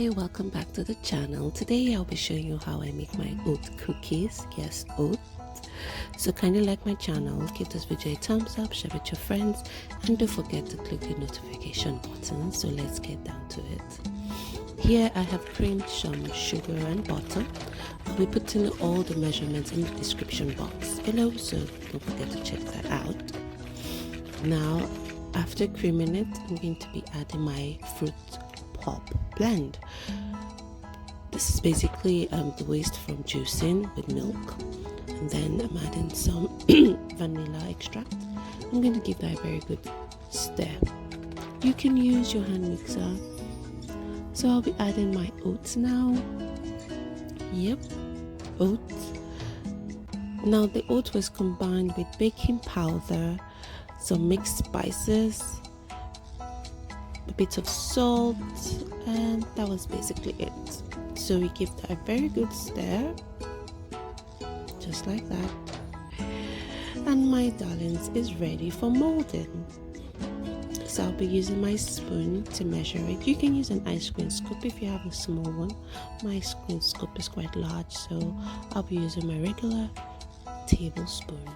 Hi, welcome back to the channel. Today I'll be showing you how I make my oat cookies. Yes, oat. So kindly like my channel, give this video a thumbs up, share with your friends, and don't forget to click the notification button. So let's get down to it. Here I have creamed some sugar and butter. I'll be putting all the measurements in the description box below, so don't forget to check that out. Now, after creaming it, I'm going to be adding my fruit pulp blend. This is basically the waste from juicing with milk, and then I'm adding some vanilla extract. I'm going to give that a very good stir. You can use your hand mixer. So I'll be adding my oats now. Yep, oats. Now the oat was combined with baking powder, some mixed spices, a bit of salt, and that was basically it. So we give that a very good stir, just like that, and my darlings is ready for molding. So I'll be using my spoon to measure it. You can use an ice cream scoop if you have a small one. My ice cream scoop is quite large, so I'll be using my regular tablespoon.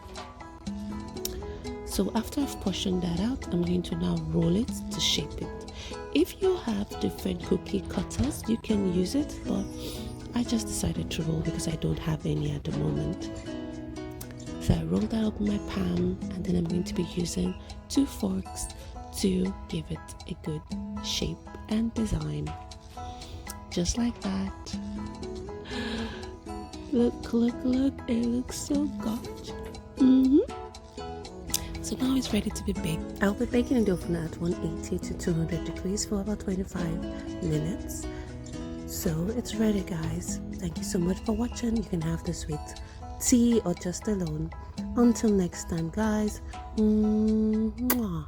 So after I've portioned that out, I'm going to now roll it to shape it. If you have different cookie cutters, you can use it, but I just decided to roll because I don't have any at the moment. So I rolled that up in my palm, and then I'm going to be using 2 forks to give it a good shape and design. Just like that. Look, look, look, it looks so gorgeous. So now it's ready to be baked. I'll be baking in the oven at 180 to 200 degrees for about 25 minutes. So it's ready, guys. Thank you so much for watching. You can have this with tea or just alone. Until next time, guys. Mwah.